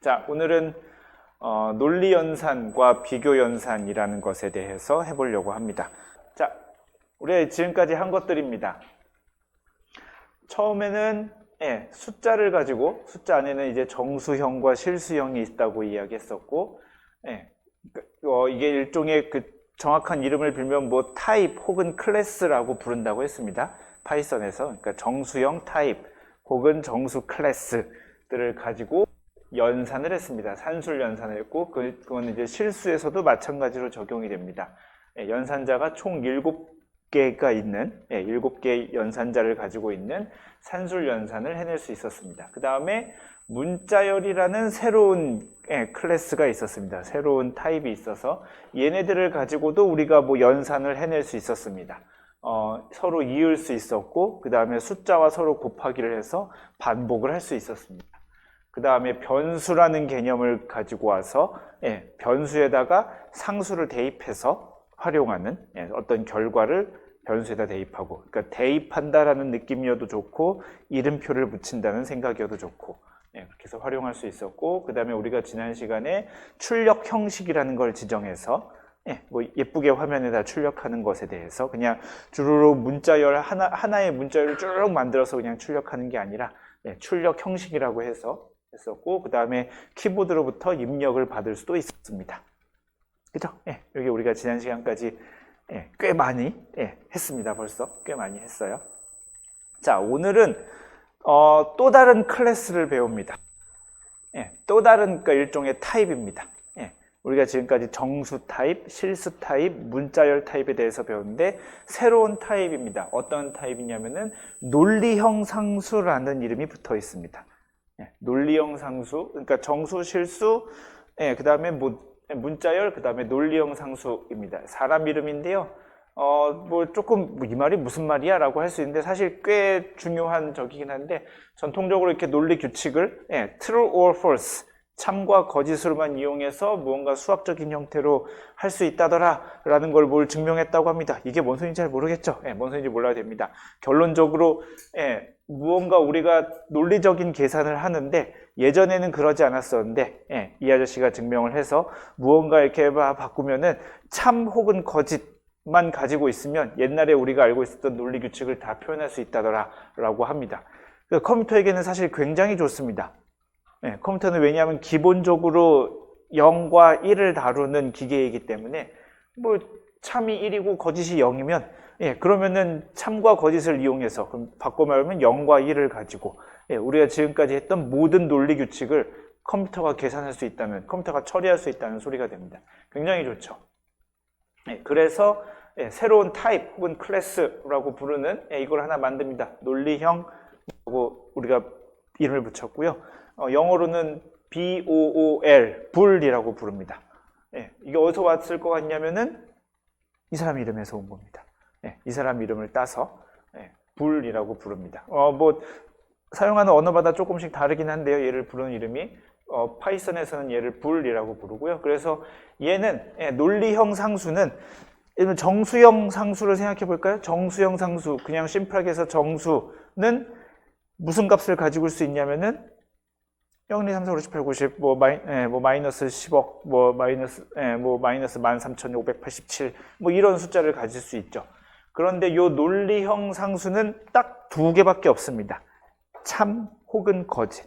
자, 오늘은 논리연산과 비교연산이라는 것에 대해서 해보려고 합니다. 자, 우리가 지금까지 한 것들입니다. 처음에는 숫자를 가지고 숫자 안에는 이제 정수형과 실수형이 있다고 이야기했었고, 이게 일종의 그 정확한 이름을 빌면 뭐 타입 혹은 클래스라고 부른다고 했습니다. 파이썬에서. 그러니까 정수형 타입 혹은 정수 클래스들을 가지고 연산을 했습니다. 산술 연산을 했고, 그건 이제 실수에서도 마찬가지로 적용이 됩니다. 연산자가 총 7개가 있는, 7개의 연산자를 가지고 있는 산술 연산을 해낼 수 있었습니다. 그 다음에 문자열이라는 새로운 클래스가 있었습니다. 새로운 타입이 있어서 얘네들을 가지고도 우리가 뭐 연산을 해낼 수 있었습니다. 서로 이을 수 있었고, 그 다음에 숫자와 서로 곱하기를 해서 반복을 할 수 있었습니다. 그 다음에 변수라는 개념을 가지고 와서 변수에다가 상수를 대입해서 활용하는 어떤 결과를 변수에다 대입하고, 그러니까 대입한다라는 느낌이어도 좋고 이름표를 붙인다는 생각이어도 좋고, 그렇게 해서 활용할 수 있었고, 그 다음에 우리가 지난 시간에 출력 형식이라는 걸 지정해서 뭐 예쁘게 화면에다 출력하는 것에 대해서 그냥 주르륵 문자열 하나의 문자열을 쭉 만들어서 그냥 출력하는 게 아니라 출력 형식이라고 해서 했었고, 그 다음에 키보드로부터 입력을 받을 수도 있었습니다. 그죠? 여기 우리가 지난 시간까지 꽤 많이 했습니다. 벌써 꽤 많이 했어요. 자, 오늘은 또 다른 클래스를 배웁니다. 또 다른 그러니까 일종의 타입입니다. 우리가 지금까지 정수 타입, 실수 타입, 문자열 타입에 대해서 배웠는데 새로운 타입입니다. 어떤 타입이냐면은 논리형 상수라는 이름이 붙어 있습니다. 논리형 상수, 그러니까 정수, 실수, 그 다음에 문자열, 그 다음에 논리형 상수입니다. 사람 이름인데요. 뭐 조금 이 말이 무슨 말이야? 라고 할 수 있는데 사실 꽤 중요한 적이긴 한데, 전통적으로 이렇게 논리 규칙을 true or false, 참과 거짓으로만 이용해서 무언가 수학적인 형태로 할 수 있다더라 라는 걸 뭘 증명했다고 합니다. 이게 뭔 소리인지 잘 모르겠죠? 뭔 소리인지 몰라야 됩니다. 결론적으로 무언가 우리가 논리적인 계산을 하는데 예전에는 그러지 않았었는데 이 아저씨가 증명을 해서 무언가 이렇게 바꾸면은 참 혹은 거짓만 가지고 있으면 옛날에 우리가 알고 있었던 논리 규칙을 다 표현할 수 있다더라 라고 합니다. 컴퓨터에게는 사실 굉장히 좋습니다. 컴퓨터는 왜냐하면 기본적으로 0과 1을 다루는 기계이기 때문에 뭐 참이 1이고 거짓이 0이면 그러면은 참과 거짓을 이용해서, 그럼 바꿔 말하면 0과 1을 가지고 우리가 지금까지 했던 모든 논리 규칙을 컴퓨터가 계산할 수 있다면, 컴퓨터가 처리할 수 있다는 소리가 됩니다. 굉장히 좋죠. 그래서 새로운 타입 혹은 클래스라고 부르는 이걸 하나 만듭니다. 논리형이라고 우리가 이름을 붙였고요. 영어로는 BOOL, 불이라고 부릅니다. 이게 어디서 왔을 것 같냐면은 이 사람 이름에서 온 겁니다. 이 사람 이름을 따서 불이라고 부릅니다. 뭐 사용하는 언어마다 조금씩 다르긴 한데요. 얘를 부르는 이름이 파이썬에서는 얘를 불이라고 부르고요. 그래서 얘는 논리형 상수는 정수형 상수를 생각해 볼까요? 정수형 상수, 그냥 심플하게 해서 정수는 무슨 값을 가지고 올 수 있냐면은 0, 2, 3, 4, 5, 6, 7, 8, 90, 마이너스 10억, 마이너스 13,587, 이런 숫자를 가질 수 있죠. 그런데 요 논리형 상수는 딱 2개밖에 없습니다. 참 혹은 거짓.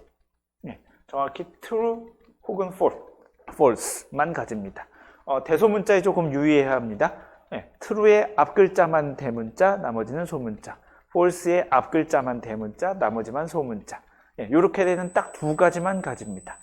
정확히 true 혹은 false만 가집니다. 대소문자에 조금 유의해야 합니다. true의 앞글자만 대문자, 나머지는 소문자. false의 앞글자만 대문자, 나머지만 소문자. 이렇게 되는 딱 2가지만 가집니다.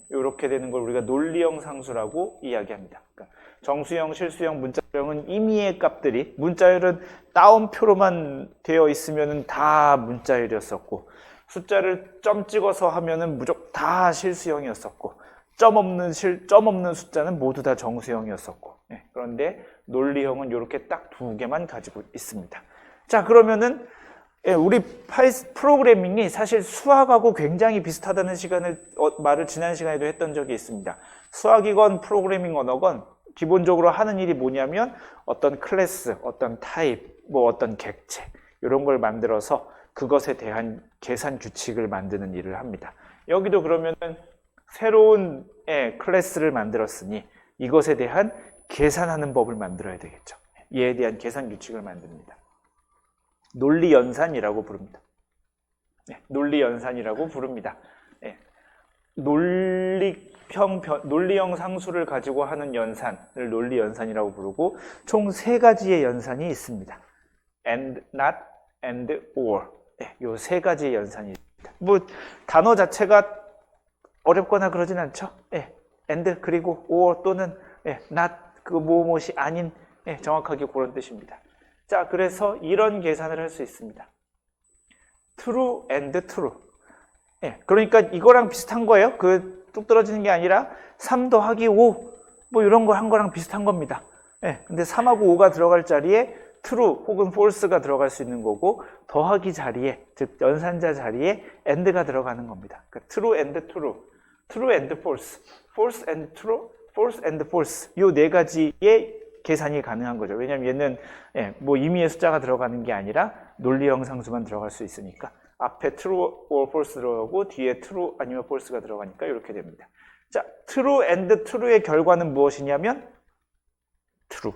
이렇게 되는 걸 우리가 논리형 상수라고 이야기합니다. 그러니까 정수형, 실수형, 문자형은 임의의 값들이, 문자열은 따옴표로만 되어 있으면 다 문자열이었었고, 숫자를 점 찍어서 하면은 무조건 다 실수형이었었고, 점 없는 숫자는 모두 다 정수형이었었고, 그런데 논리형은 이렇게 딱 2개만 가지고 있습니다. 자, 그러면은 우리 프로그래밍이 사실 수학하고 굉장히 비슷하다는 말을 지난 시간에도 했던 적이 있습니다. 수학이건 프로그래밍 언어건 기본적으로 하는 일이 뭐냐면 어떤 클래스, 어떤 타입, 어떤 객체 이런 걸 만들어서 그것에 대한 계산 규칙을 만드는 일을 합니다. 여기도 그러면은 새로운 클래스를 만들었으니 이것에 대한 계산하는 법을 만들어야 되겠죠. 얘에 대한 계산 규칙을 만듭니다. 논리연산이라고 부릅니다. 논리연산이라고 부릅니다. 논리형 상수를 가지고 하는 연산을 논리연산이라고 부르고 총 3가지의 연산이 있습니다. and, not, and, or. 요 3가지의 연산이 있습니다. 뭐 단어 자체가 어렵거나 그러진 않죠. and 그리고 or 또는 not 그 무엇이 아닌 정확하게 그런 뜻입니다. 자, 그래서 이런 계산을 할 수 있습니다. true and true. 그러니까 이거랑 비슷한 거예요. 그 뚝 떨어지는 게 아니라 3 더하기 5 뭐 이런 거 한 거랑 비슷한 겁니다. 근데 3하고 5가 들어갈 자리에 true 혹은 false가 들어갈 수 있는 거고 더하기 자리에 즉 연산자 자리에 and가 들어가는 겁니다. 그러니까 true and true, true and false, false and true, false and false 요 4가지의 계산이 가능한 거죠. 왜냐하면 얘는 뭐 임의의 숫자가 들어가는 게 아니라 논리형 상수만 들어갈 수 있으니까 앞에 true or false 들어가고 뒤에 true 아니면 false가 들어가니까 이렇게 됩니다. 자, true and true의 결과는 무엇이냐면 true.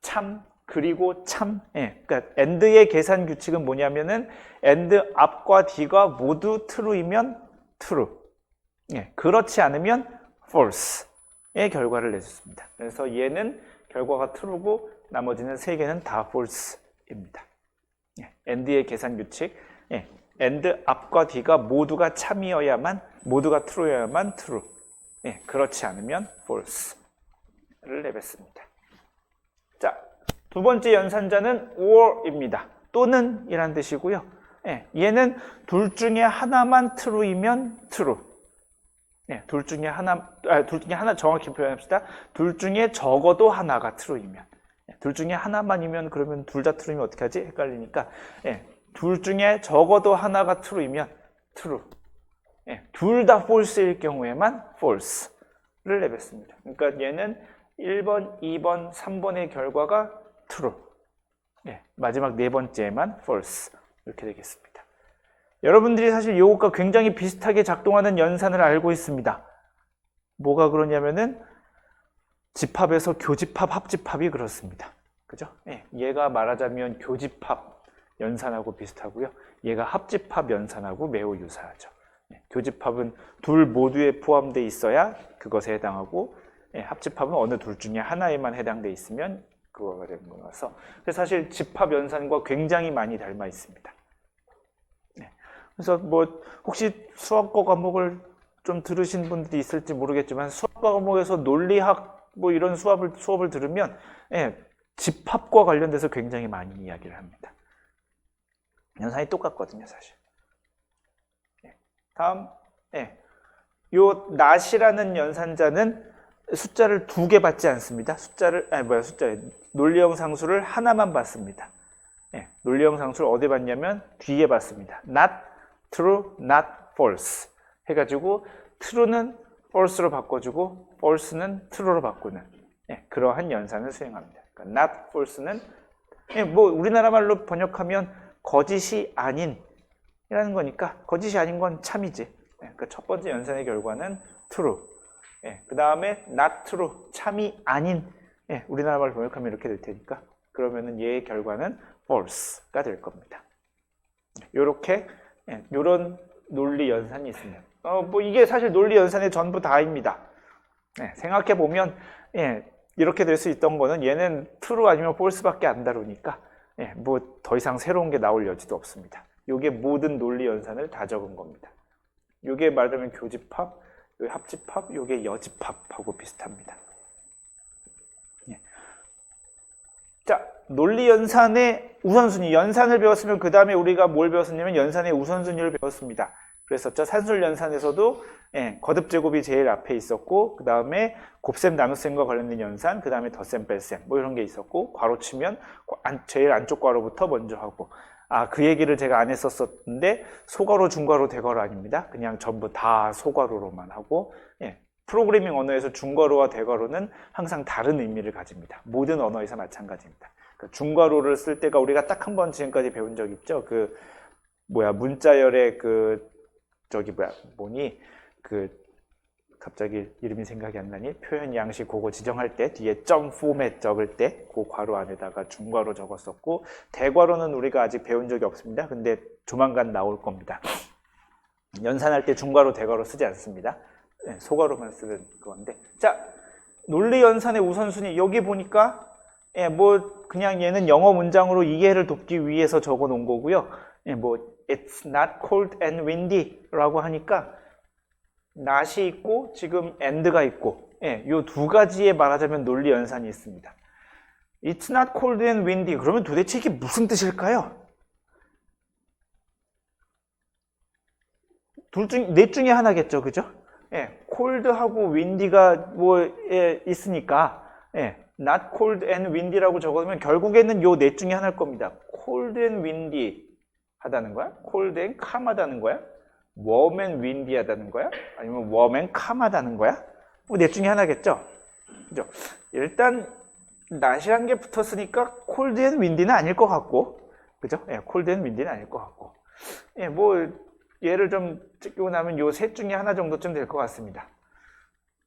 참 그리고 참. 그러니까 and의 계산 규칙은 뭐냐면은 and 앞과 뒤가 모두 true이면 true. 그렇지 않으면 false의 결과를 내줬습니다. 그래서 얘는 결과가 true고 나머지는 3개는 다 false입니다. and의 계산 규칙, and 앞과 뒤가 모두가 참이어야만, 모두가 true여야만 true. 그렇지 않으면 false를 내뱉습니다. 자, 2번째 연산자는 or입니다. 또는 이란 뜻이고요. 얘는 둘 중에 하나만 true이면 true. 둘 중에 하나 정확히 표현합시다. 둘 중에 적어도 하나가 true이면. 둘 중에 하나만이면 그러면 둘 다 true이면 어떻게 하지? 헷갈리니까 둘 중에 적어도 하나가 true이면 true. 둘 다 false일 경우에만 false를 내뱉습니다. 그러니까 얘는 1번, 2번, 3번의 결과가 true. 마지막 4번째만 false. 이렇게 되겠습니다. 여러분들이 사실 이것과 굉장히 비슷하게 작동하는 연산을 알고 있습니다. 뭐가 그러냐면은 집합에서 교집합, 합집합이 그렇습니다. 그죠? 얘가 말하자면 교집합 연산하고 비슷하고요. 얘가 합집합 연산하고 매우 유사하죠. 교집합은 둘 모두에 포함되어 있어야 그것에 해당하고 합집합은 어느 둘 중에 하나에만 해당되어 있으면 그거가 되는 거라서 그래서 사실 집합 연산과 굉장히 많이 닮아 있습니다. 그래서 뭐 혹시 수학과 과목을 좀 들으신 분들이 있을지 모르겠지만 수학과 과목에서 논리학 뭐 이런 수업을 들으면 집합과 관련돼서 굉장히 많이 이야기를 합니다. 연산이 똑같거든요, 사실. 다음, 요 not이라는 연산자는 숫자를 2개 받지 않습니다. 논리형 상수를 하나만 받습니다. 논리형 상수를 어디 받냐면 뒤에 받습니다. not true, not false 해가지고 true는 false로 바꿔주고 false는 true로 바꾸는 그러한 연산을 수행합니다. 그러니까 not false는 뭐 우리나라 말로 번역하면 거짓이 아닌 이라는 거니까 거짓이 아닌 건 참이지. 그러니까 첫 번째 연산의 결과는 true. 그 다음에 not true, 참이 아닌. 우리나라 말로 번역하면 이렇게 될 테니까 그러면은 얘의 결과는 false가 될 겁니다. 요렇게 요런 논리 연산이 있습니다. 뭐 이게 사실 논리 연산의 전부 다입니다. 생각해 보면 이렇게 될 수 있던 거는 얘는 true 아니면 false밖에 안 다루니까 뭐 더 이상 새로운 게 나올 여지도 없습니다. 요게 모든 논리 연산을 다 적은 겁니다. 요게 말하자면 교집합, 요게 합집합, 요게 여집합하고 비슷합니다. 자, 논리 연산의 우선순위, 연산을 배웠으면 그 다음에 우리가 뭘 배웠었냐면 연산의 우선순위를 배웠습니다. 그랬었죠. 산술 연산에서도 거듭 제곱이 제일 앞에 있었고 그 다음에 곱셈 나눗셈과 관련된 연산, 그 다음에 덧셈 뺄셈 뭐 이런 게 있었고 괄호 치면 제일 안쪽 괄호부터 먼저 하고 그 얘기를 제가 안 했었는데 소괄호, 중괄호, 대괄호 아닙니다. 그냥 전부 다 소괄호로만 하고 프로그래밍 언어에서 중괄호와 대괄호는 항상 다른 의미를 가집니다. 모든 언어에서 마찬가지입니다. 그러니까 중괄호를 쓸 때가 우리가 딱 한 번 지금까지 배운 적 있죠. 문자열의 갑자기 이름이 생각이 안 나니? 표현 양식 그거 지정할 때 뒤에 점 포맷 적을 때 그 괄호 안에다가 중괄호 적었었고, 대괄호는 우리가 아직 배운 적이 없습니다. 근데 조만간 나올 겁니다. 연산할 때 중괄호 대괄호 쓰지 않습니다. 네, 소괄호만 쓰는 건데. 자, 논리 연산의 우선순위 여기 보니까 뭐 그냥 얘는 영어 문장으로 이해를 돕기 위해서 적어 놓은 거고요. 뭐 It's not cold and windy 라고 하니까 not이 있고 지금 and가 있고, 이 두 가지에 말하자면 논리 연산이 있습니다. It's not cold and windy. 그러면 도대체 이게 무슨 뜻일까요? 넷 중에 하나겠죠, 그죠? cold하고 windy가 뭐 있으니까 not cold and windy라고 적어두면 결국에는 요 넷 중에 하나일 겁니다. cold and windy 하다는 거야? cold and calm 하다는 거야? warm and windy 하다는 거야? 아니면 warm and calm 하다는 거야? 뭐 넷 중에 하나겠죠? 그죠? 일단 not이란 게 붙었으니까 cold and windy는 아닐 것 같고, 그죠? cold and windy는 아닐 것 같고, 뭐 얘를 좀 찍고 나면 요 셋 중에 하나 정도쯤 될 것 같습니다.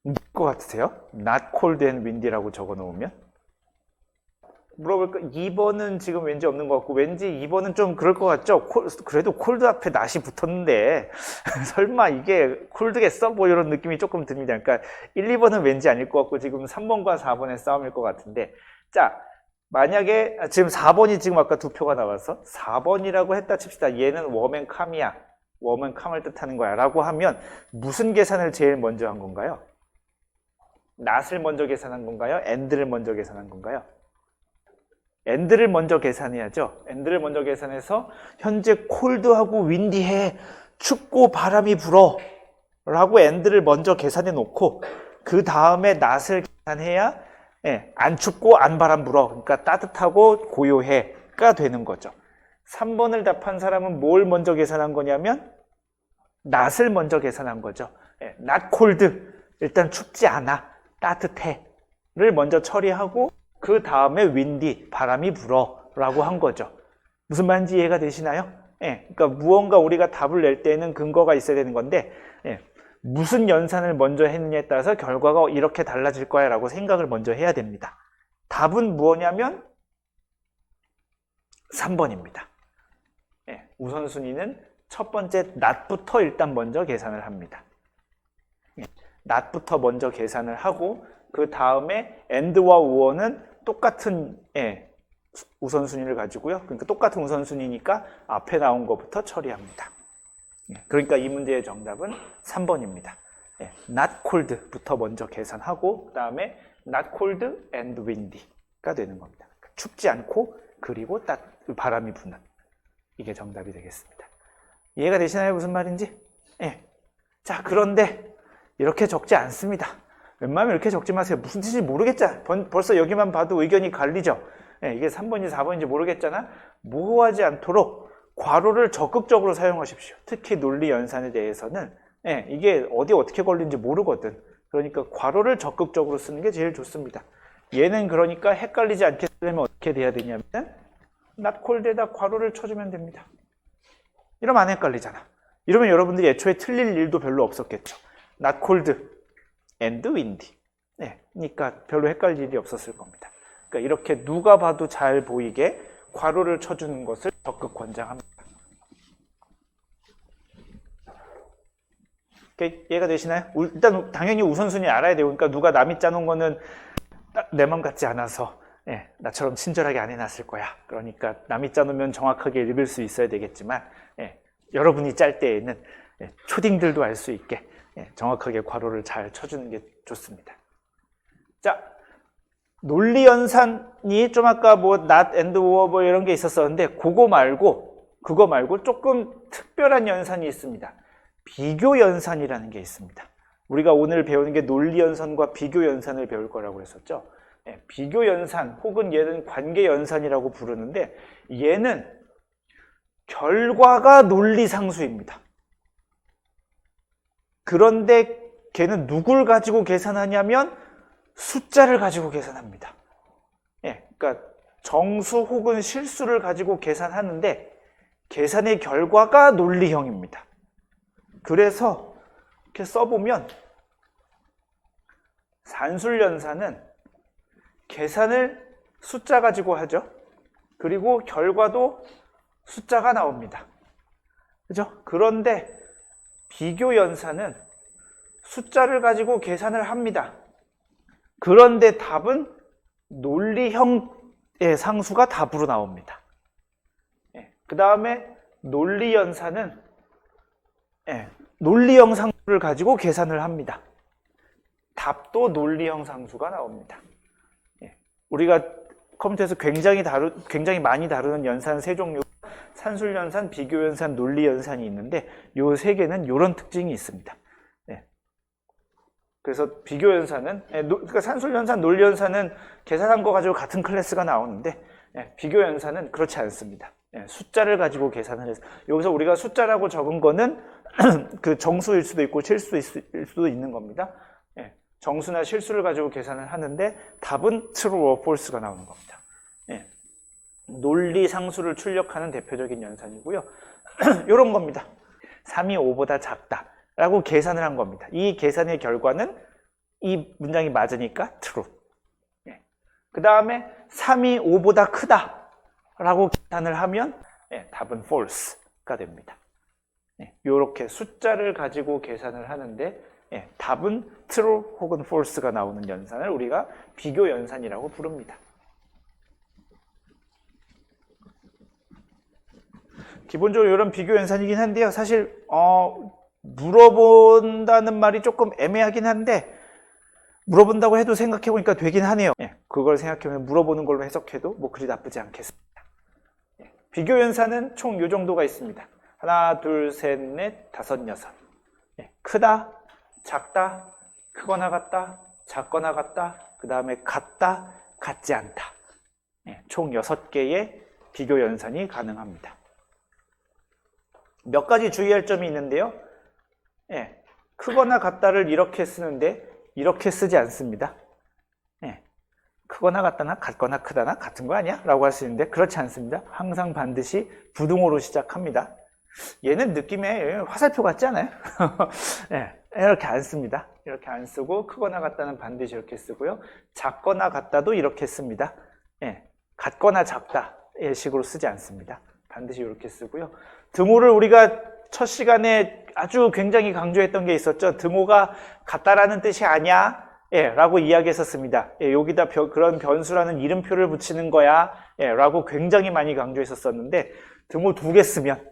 될 것 같으세요? not cold and windy라고 적어 놓으면? 물어볼까? 2번은 지금 왠지 없는 것 같고, 왠지 2번은 좀 그럴 것 같죠? 그래도 콜드 앞에 not이 붙었는데 설마 이게 콜드겠어? 뭐 이런 느낌이 조금 듭니다. 그러니까 1, 2번은 왠지 아닐 것 같고 지금 3번과 4번의 싸움일 것 같은데, 자, 만약에 지금 4번이 지금 아까 두 표가 나와서 4번이라고 했다 칩시다. 얘는 warm and calm이야. warm and calm을 뜻하는 거야 라고 하면 무슨 계산을 제일 먼저 한 건가요? not을 먼저 계산한 건가요? and를 먼저 계산한 건가요? and를 먼저 계산해야죠. and를 먼저 계산해서 현재 cold하고 windy해, 춥고 바람이 불어 라고 and를 먼저 계산해 놓고 그 다음에 not을 계산해야 안 춥고 안 바람 불어, 그러니까 따뜻하고 고요해가 되는 거죠. 3번을 답한 사람은 뭘 먼저 계산한 거냐면 not을 먼저 계산한 거죠. not cold, 일단 춥지 않아, 따뜻해를 먼저 처리하고 그 다음에 windy, 바람이 불어 라고 한 거죠. 무슨 말인지 이해가 되시나요? 그러니까 무언가 우리가 답을 낼 때는 근거가 있어야 되는 건데, 무슨 연산을 먼저 했느냐에 따라서 결과가 이렇게 달라질 거야 라고 생각을 먼저 해야 됩니다. 답은 뭐냐면 3번입니다. 우선순위는 첫 번째 not부터 일단 먼저 계산을 합니다. not부터 먼저 계산을 하고 그 다음에 and와 or는 똑같은 우선순위를 가지고요. 그러니까 똑같은 우선순위니까 앞에 나온 것부터 처리합니다. 그러니까 이 문제의 정답은 3번입니다. not cold부터 먼저 계산하고 그 다음에 not cold and windy가 되는 겁니다. 춥지 않고 그리고 바람이 부는, 이게 정답이 되겠습니다. 이해가 되시나요? 무슨 말인지? 자, 그런데 이렇게 적지 않습니다. 웬만하면 이렇게 적지 마세요. 무슨 뜻인지 모르겠잖아. 벌써 여기만 봐도 의견이 갈리죠. 이게 3번인지 4번인지 모르겠잖아. 모호하지 않도록 괄호를 적극적으로 사용하십시오. 특히 논리 연산에 대해서는 이게 어떻게 걸리는지 모르거든. 그러니까 괄호를 적극적으로 쓰는 게 제일 좋습니다. 얘는 그러니까 헷갈리지 않게 쓰려면 어떻게 돼야 되냐면 not cold에다 괄호를 쳐주면 됩니다. 이러면 안 헷갈리잖아. 이러면 여러분들이 애초에 틀릴 일도 별로 없었겠죠. not cold and windy. 그러니까 별로 헷갈릴 일이 없었을 겁니다. 그러니까 이렇게 누가 봐도 잘 보이게 괄호를 쳐주는 것을 적극 권장합니다. 이해가 되시나요? 일단 당연히 우선순위 알아야 되고, 그러니까 누가 남이 짜놓은 거는 내 맘 같지 않아서 나처럼 친절하게 안 해놨을 거야. 그러니까 남이 짜놓으면 정확하게 읽을 수 있어야 되겠지만 여러분이 짤 때에는 초딩들도 알 수 있게 정확하게 괄호를 잘 쳐주는 게 좋습니다. 자, 논리 연산이 좀 아까 뭐 not and or 뭐 이런 게 있었었는데 그거 말고 조금 특별한 연산이 있습니다. 비교 연산이라는 게 있습니다. 우리가 오늘 배우는 게 논리 연산과 비교 연산을 배울 거라고 했었죠. 비교 연산 혹은 얘는 관계 연산이라고 부르는데, 얘는 결과가 논리 상수입니다. 그런데 걔는 누굴 가지고 계산하냐면 숫자를 가지고 계산합니다. 그러니까 정수 혹은 실수를 가지고 계산하는데 계산의 결과가 논리형입니다. 그래서 이렇게 써보면 산술연산은 계산을 숫자 가지고 하죠. 그리고 결과도 숫자가 나옵니다. 그죠? 그런데 비교연산은 숫자를 가지고 계산을 합니다. 그런데 답은 논리형의 상수가 답으로 나옵니다. 그 다음에 논리연산은 논리형 상수를 가지고 계산을 합니다. 답도 논리형 상수가 나옵니다. 우리가 컴퓨터에서 굉장히 많이 다루는 연산 세 종류, 산술연산, 비교연산, 논리연산이 있는데 이 세 개는 이런 특징이 있습니다. 그래서 비교연산은, 그러니까 산술연산, 논리연산은 계산한 거 가지고 같은 클래스가 나오는데 비교연산은 그렇지 않습니다. 숫자를 가지고 계산을 해서 여기서 우리가 숫자라고 적은 거는 그 정수일 수도 있고 실수일 수도 있는 겁니다. 정수나 실수를 가지고 계산을 하는데 답은 true or false가 나오는 겁니다. 논리 상수를 출력하는 대표적인 연산이고요. 이런 겁니다. 3이 5보다 작다 라고 계산을 한 겁니다. 이 계산의 결과는 이 문장이 맞으니까 true. 그 다음에 3이 5보다 크다 라고 계산을 하면 답은 false가 됩니다. 이렇게 숫자를 가지고 계산을 하는데 답은 true 혹은 false가 나오는 연산을 우리가 비교 연산이라고 부릅니다. 기본적으로 이런 비교 연산이긴 한데요. 사실 물어본다는 말이 조금 애매하긴 한데 물어본다고 해도 생각해보니까 되긴 하네요. 그걸 생각해보면 물어보는 걸로 해석해도 뭐 그리 나쁘지 않겠습니다. 비교 연산은 총 이 정도가 있습니다. 하나, 둘, 셋, 넷, 다섯, 여섯. 크다, 작다, 크거나 같다, 작거나 같다, 그 다음에 같다, 같지 않다. 총 6개의 비교 연산이 가능합니다. 몇 가지 주의할 점이 있는데요. 크거나 같다를 이렇게 쓰는데 이렇게 쓰지 않습니다. 크거나 같다나 같거나 크다나 같은 거 아니야? 라고 할 수 있는데 그렇지 않습니다. 항상 반드시 부등호로 시작합니다. 얘는 느낌에 화살표 같지 않아요? 이렇게 안 씁니다. 이렇게 안 쓰고 크거나 같다는 반드시 이렇게 쓰고요. 작거나 같다도 이렇게 씁니다. 같거나 작다의 식으로 쓰지 않습니다. 반드시 이렇게 쓰고요. 등호를 우리가 첫 시간에 아주 굉장히 강조했던 게 있었죠. 등호가 같다라는 뜻이 아니야 라고 이야기했었습니다. 여기다 그런 변수라는 이름표를 붙이는 거야 라고 굉장히 많이 강조했었는데 등호 2개 쓰면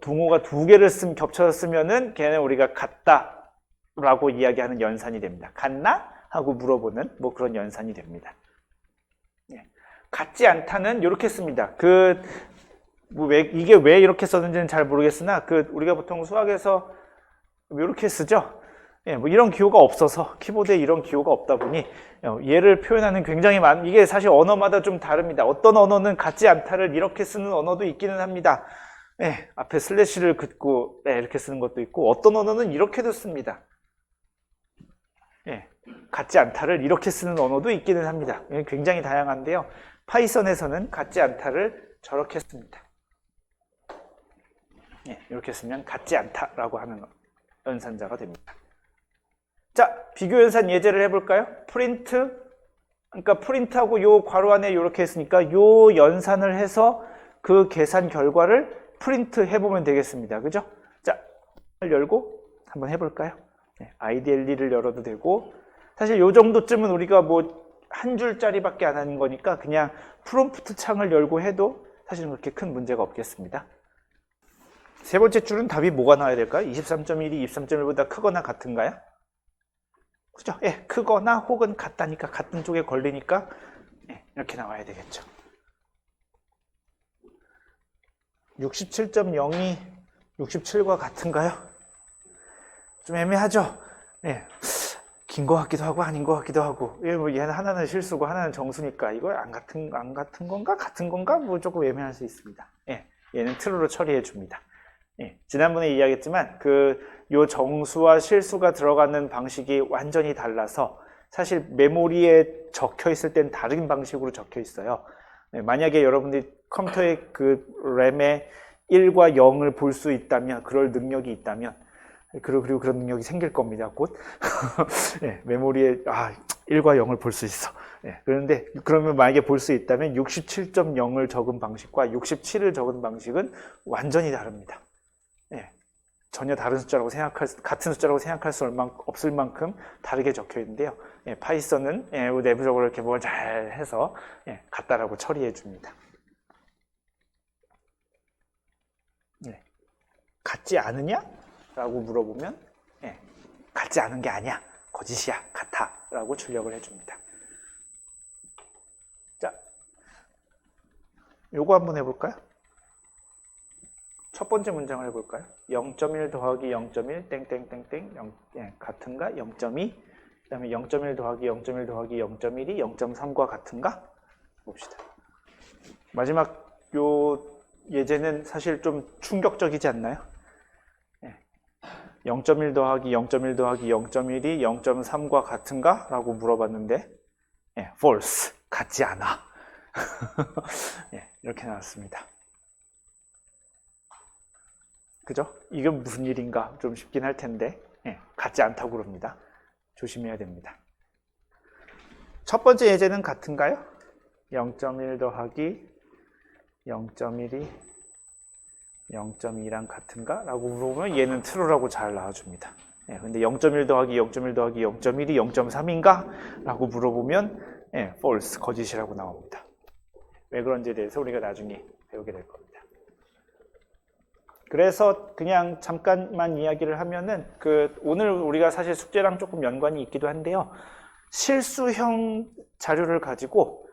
등호가 2개를 겹쳐서 쓰면은 걔는 우리가 같다라고 이야기하는 연산이 됩니다. 같나? 하고 물어보는 뭐 그런 연산이 됩니다. 같지 않다는 이렇게 씁니다. 이게 왜 이렇게 썼는지는 잘 모르겠으나 우리가 보통 수학에서 이렇게 쓰죠. 뭐 이런 기호가 없어서 키보드에 이런 기호가 없다 보니 얘를 표현하는 굉장히 많은 이게 사실 언어마다 좀 다릅니다. 어떤 언어는 같지 않다를 이렇게 쓰는 언어도 있기는 합니다. 앞에 슬래시를 긋고 이렇게 쓰는 것도 있고 어떤 언어는 이렇게도 씁니다. 같지 않다를 이렇게 쓰는 언어도 있기는 합니다. 굉장히 다양한데요. 파이썬에서는 같지 않다를 저렇게 씁니다. 이렇게 쓰면 같지 않다라고 하는 연산자가 됩니다. 자, 비교 연산 예제를 해볼까요? 그러니까 프린트하고 요 괄호 안에 이렇게 했으니까 요 연산을 해서 그 계산 결과를 프린트 해보면 되겠습니다. 그죠? 자, 열고 한번 해볼까요? IDLE를 열어도 되고 사실 요 정도쯤은 우리가 뭐 한 줄짜리밖에 안 하는 거니까 그냥 프롬프트 창을 열고 해도 사실은 그렇게 큰 문제가 없겠습니다. 세 번째 줄은 답이 뭐가 나와야 될까요? 23.1이 23.1보다 크거나 같은가요? 그죠? 크거나 혹은 같다니까 같은 쪽에 걸리니까 이렇게 나와야 되겠죠. 67.0이 67과 같은가요? 좀 애매하죠? 긴 것 같기도 하고 아닌 것 같기도 하고 뭐 얘는 하나는 실수고 하나는 정수니까 이거 안 같은 건가 같은 건가 뭐 조금 애매할 수 있습니다. 얘는 true로 처리해 줍니다. 지난번에 이야기했지만 요 정수와 실수가 들어가는 방식이 완전히 달라서 사실 메모리에 적혀 있을 땐 다른 방식으로 적혀 있어요. 만약에 여러분들이 컴퓨터의 램에 1과 0을 볼 수 있다면 그럴 능력이 있다면 그리고 그런 능력이 생길 겁니다, 곧. 예, 메모리에, 1과 0을 볼 수 있어. 예, 그런데, 그러면 만약에 볼 수 있다면 67.0을 적은 방식과 67을 적은 방식은 완전히 다릅니다. 예, 전혀 다른 숫자라고 같은 숫자라고 생각할 수 없을 만큼 다르게 적혀 있는데요. 예, 파이썬은 내부적으로 이렇게 뭘 잘 해서 같다라고 처리해 줍니다. 예, 같지 않으냐? 라고 물어보면 같지 않은 게 아니야. 거짓이야. 같아. 라고 출력을 해줍니다. 자, 요거 한번 해볼까요? 첫 번째 문장을 해볼까요? 0.1 더하기 0.1 땡땡땡땡 같은가? 0.2 그 다음에 0.1 더하기 0.1 더하기 0.1이 0.3과 같은가? 봅시다. 마지막 요 예제는 사실 좀 충격적이지 않나요? 0.1 더하기 0.1 더하기 0.1이 0.3과 같은가? 라고 물어봤는데 false, 같지 않아. 이렇게 나왔습니다. 그죠? 이게 무슨 일인가 좀 싶긴 할 텐데 같지 않다고 그럽니다. 조심해야 됩니다. 첫 번째 예제는 같은가요? 0.1 더하기 0.1이 0.2랑 같은가? 라고 물어보면 얘는 true라고 잘 나와줍니다. 근데 0.1 더하기 0.1 더하기 0.1이 0.3인가? 라고 물어보면 false, 거짓이라고 나옵니다. 왜 그런지에 대해서 우리가 나중에 배우게 될 겁니다. 그래서 그냥 잠깐만 이야기를 하면은 오늘 우리가 사실 숙제랑 조금 연관이 있기도 한데요. 실수형 자료를 가지고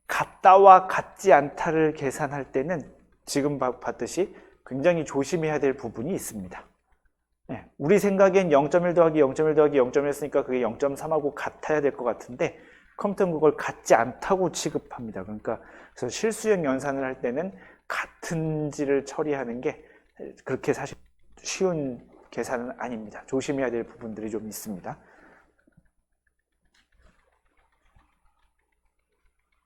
같다와 같지 않다를 계산할 때는 지금 봤듯이 굉장히 조심해야 될 부분이 있습니다. 우리 생각엔 0.1 더하기 0.1 더하기 0.1 했으니까 그게 0.3하고 같아야 될 것 같은데 컴퓨터는 그걸 같지 않다고 취급합니다. 그러니까 그래서 실수형 연산을 할 때는 같은지를 처리하는 게 그렇게 사실 쉬운 계산은 아닙니다. 조심해야 될 부분들이 좀 있습니다.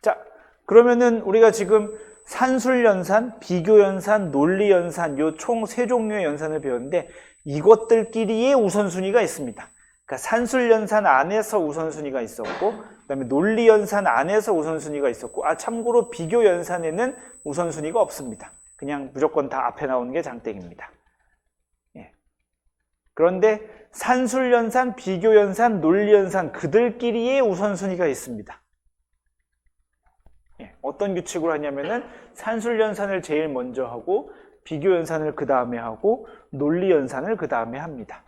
자, 그러면은 우리가 지금 산술연산, 비교연산, 논리연산 요 총 3종류의 연산을 배웠는데 이것들끼리의 우선순위가 있습니다. 그러니까 산술연산 안에서 우선순위가 있었고 그 다음에 논리연산 안에서 우선순위가 있었고 참고로 비교연산에는 우선순위가 없습니다. 그냥 무조건 다 앞에 나오는 게 장땡입니다. 그런데 산술연산, 비교연산, 논리연산 그들끼리의 우선순위가 있습니다. 어떤 규칙으로 하냐면은 산술연산을 제일 먼저 하고 비교연산을 그 다음에 하고 논리연산을 그 다음에 합니다.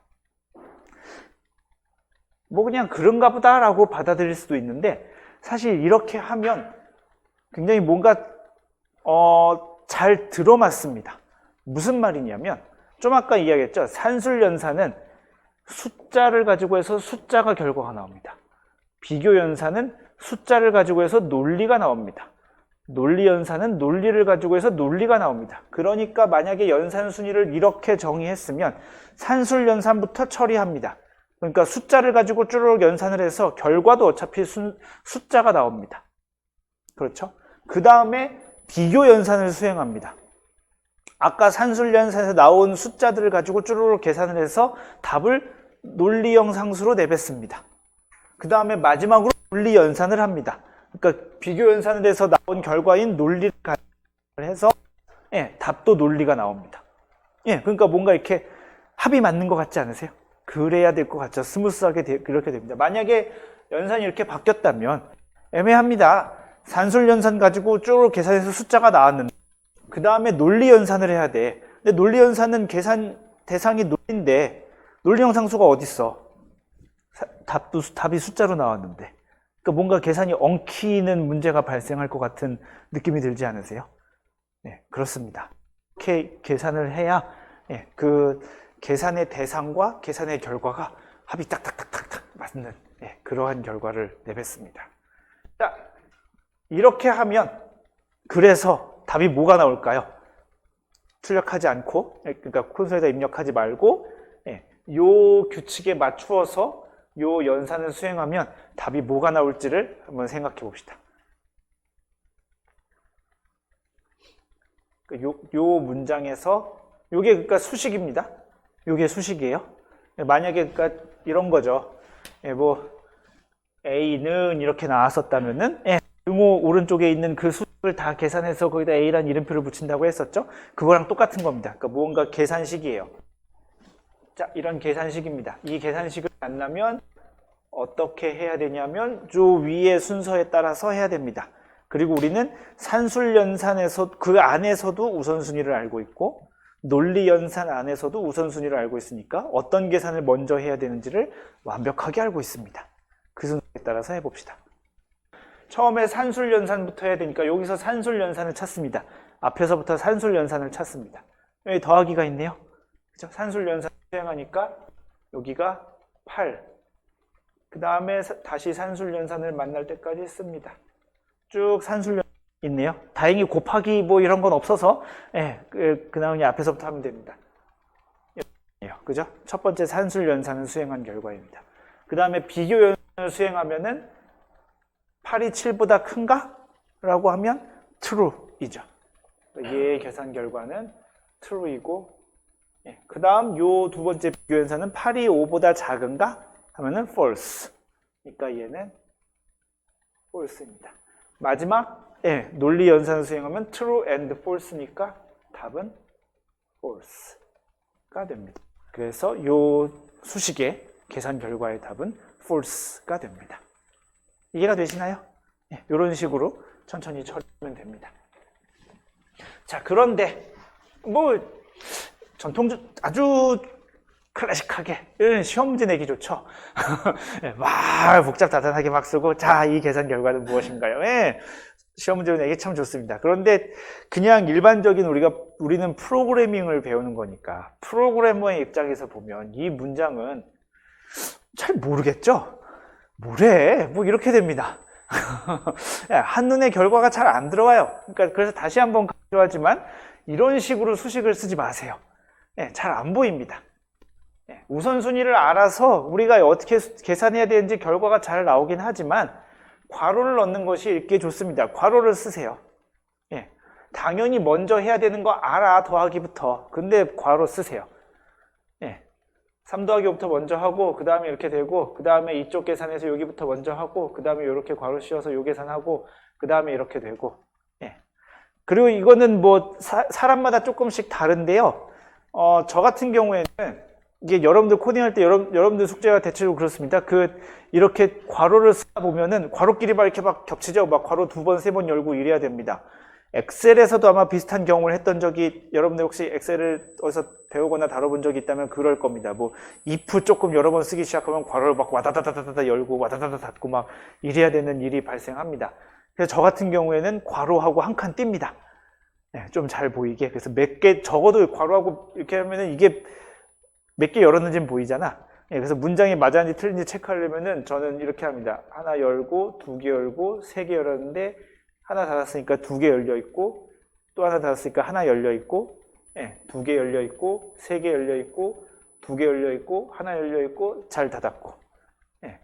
뭐 그냥 그런가 보다 라고 받아들일 수도 있는데 사실 이렇게 하면 굉장히 뭔가 잘 들어맞습니다. 무슨 말이냐면 좀 아까 이야기했죠. 산술연산은 숫자를 가지고 해서 숫자가 결과가 나옵니다. 비교연산은 숫자를 가지고 해서 논리가 나옵니다. 논리연산은 논리를 가지고 해서 논리가 나옵니다. 그러니까 만약에 연산 순위를 이렇게 정의했으면 산술연산부터 처리합니다. 그러니까 숫자를 가지고 쭈르륵 연산을 해서 결과도 어차피 숫자가 나옵니다. 그렇죠? 그 다음에 비교연산을 수행합니다. 아까 산술연산에서 나온 숫자들을 가지고 쭈르륵 계산을 해서 답을 논리형 상수로 내뱉습니다. 그 다음에 마지막으로 논리연산을 합니다. 그러니까 비교연산을 해서 나온 결과인 논리를 해서 답도 논리가 나옵니다. 그러니까 뭔가 이렇게 합이 맞는 것 같지 않으세요? 그래야 될 것 같죠. 스무스하게 그렇게 됩니다. 만약에 연산이 이렇게 바뀌었다면 애매합니다. 산술연산 가지고 쭉 계산해서 숫자가 나왔는데 그 다음에 논리연산을 해야 돼. 근데 논리연산은 계산 대상이 논리인데 논리형 상수가 어딨어? 답이 숫자로 나왔는데 그러니까 뭔가 계산이 엉키는 문제가 발생할 것 같은 느낌이 들지 않으세요? 그렇습니다. 이렇게 계산을 해야 그 계산의 대상과 계산의 결과가 합이 딱딱딱딱딱 맞는 그러한 결과를 내뱉습니다. 자, 이렇게 하면 그래서 답이 뭐가 나올까요? 출력하지 않고 그러니까 콘솔에다 입력하지 말고 요 규칙에 맞추어서 요 연산을 수행하면 답이 뭐가 나올지를 한번 생각해 봅시다. 요 문장에서 요게 그러니까 수식입니다. 요게 수식이에요. 만약에 그러니까 이런 거죠. 뭐 A는 이렇게 나왔었다면은 등호 오른쪽에 있는 그 수를 다 계산해서 거기다 A란 이름표를 붙인다고 했었죠. 그거랑 똑같은 겁니다. 그러니까 무언가 계산식이에요. 자, 이런 계산식입니다. 이 계산식을 만나면 어떻게 해야 되냐면 저 위의 순서에 따라서 해야 됩니다. 그리고 우리는 산술연산에서 그 안에서도 우선순위를 알고 있고 논리연산 안에서도 우선순위를 알고 있으니까 어떤 계산을 먼저 해야 되는지를 완벽하게 알고 있습니다. 그 순서에 따라서 해봅시다. 처음에 산술연산부터 해야 되니까 여기서 산술연산을 찾습니다. 앞에서부터 산술연산을 찾습니다. 여기 더하기가 있네요. 그죠? 산술연산 수행하니까 여기가 8. 그 다음에 다시 산술연산을 만날 때까지 씁니다. 쭉 산술연산 있네요. 다행히 곱하기 뭐 이런 건 없어서 그 다음에 앞에서부터 하면 됩니다. 그죠? 첫 번째 산술연산을 수행한 결과입니다. 그 다음에 비교연산을 수행하면은 8이 7보다 큰가? 라고 하면 true이죠. 얘의 계산 결과는 true이고 그 다음 요 두 번째 비교연산은 8이 5보다 작은가? 하면은 false. 그러니까 얘는 false입니다. 마지막 논리연산 수행하면 true and false니까 답은 false가 됩니다. 그래서 요 수식의 계산 결과의 답은 false가 됩니다. 이해가 되시나요? 이런 식으로 천천히 처리하면 됩니다. 자, 그런데 뭐 아주 클래식하게 시험 문제 내기 좋죠. 막 복잡다단하게 막 쓰고 자, 이 계산 결과는 무엇인가요? 시험 문제 내기 참 좋습니다. 그런데 그냥 일반적인 우리는 프로그래밍을 배우는 거니까 프로그래머의 입장에서 보면 이 문장은 잘 모르겠죠? 뭐래? 뭐 이렇게 됩니다. 한눈에 결과가 잘 안 들어와요. 그러니까 그래서 다시 한번 강조하지만 이런 식으로 수식을 쓰지 마세요. 잘 안 보입니다. 우선순위를 알아서 우리가 어떻게 계산해야 되는지 결과가 잘 나오긴 하지만 괄호를 넣는 것이 읽기에 좋습니다. 괄호를 쓰세요. 당연히 먼저 해야 되는 거 알아, 더하기부터. 근데 괄호 쓰세요. 3 더하기 5부터 먼저 하고 그 다음에 이렇게 되고 그 다음에 이쪽 계산해서 여기부터 먼저 하고 그 다음에 이렇게 괄호 씌워서 요 계산하고 그 다음에 이렇게 되고 그리고 이거는 뭐 사람마다 조금씩 다른데요. 저 같은 경우에는 이게 여러분들 코딩할 때 여러분들 숙제가 대체로 그렇습니다. 이렇게 괄호를 쓰다 보면은 괄호끼리 막 이렇게 막 겹치죠. 막 괄호 2번, 3번 열고 이래야 됩니다. 엑셀에서도 아마 비슷한 경우를 했던 적이 여러분들 혹시 엑셀을 어디서 배우거나 다뤄본 적이 있다면 그럴 겁니다. 뭐 if 조금 여러 번 쓰기 시작하면 괄호를 막 와다다다다다 열고 와다다다 닫고 막 이래야 되는 일이 발생합니다. 그래서 저 같은 경우에는 괄호하고 한 칸 띱니다. 좀 잘 보이게. 그래서 몇 개 적어도 괄호하고 이렇게 하면은 이게 몇 개 열었는지는 보이잖아. 그래서 문장이 맞았는지 틀린지 체크하려면은 저는 이렇게 합니다. 하나 열고, 2개 열고, 3개 열었는데 하나 닫았으니까 2개 열려 있고, 또 하나 닫았으니까 하나 열려 있고, 2개 열려 있고, 3개 열려 있고, 2개 열려 있고, 하나 열려 있고, 잘 닫았고,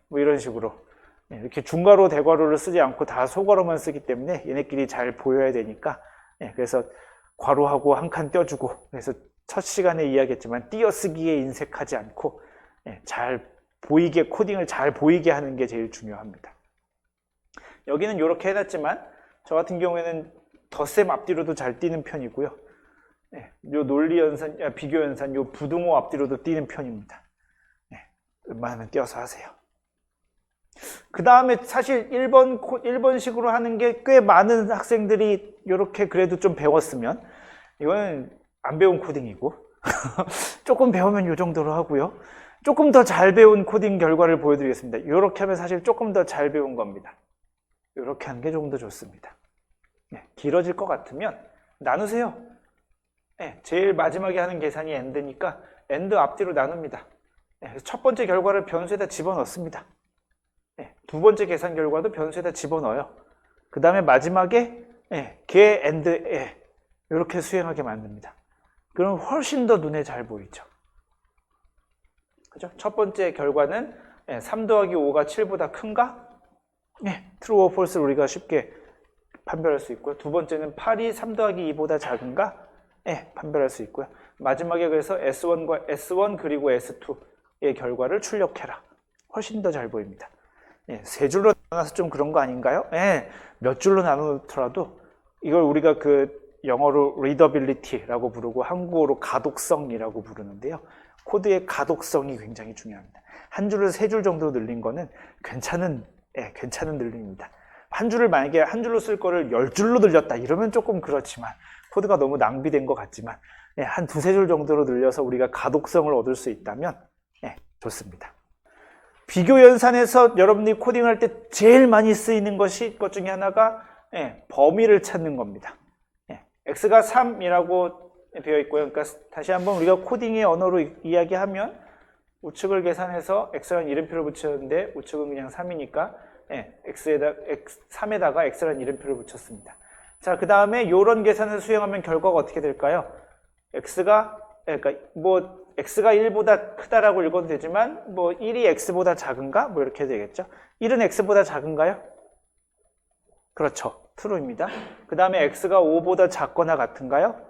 뭐 이런 식으로 이렇게 중괄호, 대괄호를 쓰지 않고 다 소괄호만 쓰기 때문에 얘네끼리 잘 보여야 되니까, 그래서 괄호하고 한 칸 떼어주고, 그래서 첫 시간에 이야기했지만 띄어쓰기에 인색하지 않고 잘 보이게 코딩을 잘 보이게 하는 게 제일 중요합니다. 여기는 이렇게 해놨지만 저 같은 경우에는 덧셈 앞뒤로도 잘 띄는 편이고요. 요 논리연산, 비교연산, 요 부등호 앞뒤로도 띄는 편입니다. 웬만하면 띄어서 하세요. 그 다음에 사실 1번식으로 하는 게 꽤 많은 학생들이 이렇게 그래도 좀 배웠으면 이거는 안 배운 코딩이고 조금 배우면 이 정도로 하고요. 조금 더 잘 배운 코딩 결과를 보여드리겠습니다. 이렇게 하면 사실 조금 더 잘 배운 겁니다. 이렇게 하는 게 조금 더 좋습니다. 길어질 것 같으면 나누세요. 제일 마지막에 하는 계산이 end니까 end 앞뒤로 나눕니다. 첫 번째 결과를 변수에다 집어넣습니다. 두 번째 계산 결과도 변수에다 집어넣어요. 그 다음에 마지막에 걔 end에 이렇게 수행하게 만듭니다. 그럼 훨씬 더 눈에 잘 보이죠. 그죠? 첫 번째 결과는 3 더하기 5가 7보다 큰가? true or false를 우리가 쉽게 판별할 수 있고요. 두 번째는 8이 3 더하기 2보다 작은가? 판별할 수 있고요. 마지막에 그래서 S1 그리고 S2 결과를 출력해라. 훨씬 더 잘 보입니다. 예, 세 줄로 나눠서 좀 그런 거 아닌가요? 예, 몇 줄로 나누더라도 이걸 우리가 그 영어로 readability라고 부르고 한국어로 가독성이라고 부르는데요. 코드의 가독성이 굉장히 중요합니다. 한 줄을 세 줄 정도로 늘린 거는 괜찮은 늘림입니다. 한 줄을 만약에 한 줄로 쓸 거를 10줄로 늘렸다 이러면 조금 그렇지만 코드가 너무 낭비된 것 같지만 한 두세 줄 정도로 늘려서 우리가 가독성을 얻을 수 있다면 좋습니다. 비교 연산에서 여러분들이 코딩할 때 제일 많이 쓰이는 것 중에 하나가 범위를 찾는 겁니다. x가 3이라고 되어 있고요. 그러니까 다시 한번 우리가 코딩의 언어로 이야기하면 우측을 계산해서 x라는 이름표를 붙였는데 우측은 그냥 3이니까 3에다가 x라는 이름표를 붙였습니다. 자, 그 다음에 이런 계산을 수행하면 결과가 어떻게 될까요? x가 1보다 크다라고 읽어도 되지만 1이 x보다 작은가? 이렇게 되겠죠. 1은 x보다 작은가요? 그렇죠. true입니다. 그 다음에 x가 5보다 작거나 같은가요?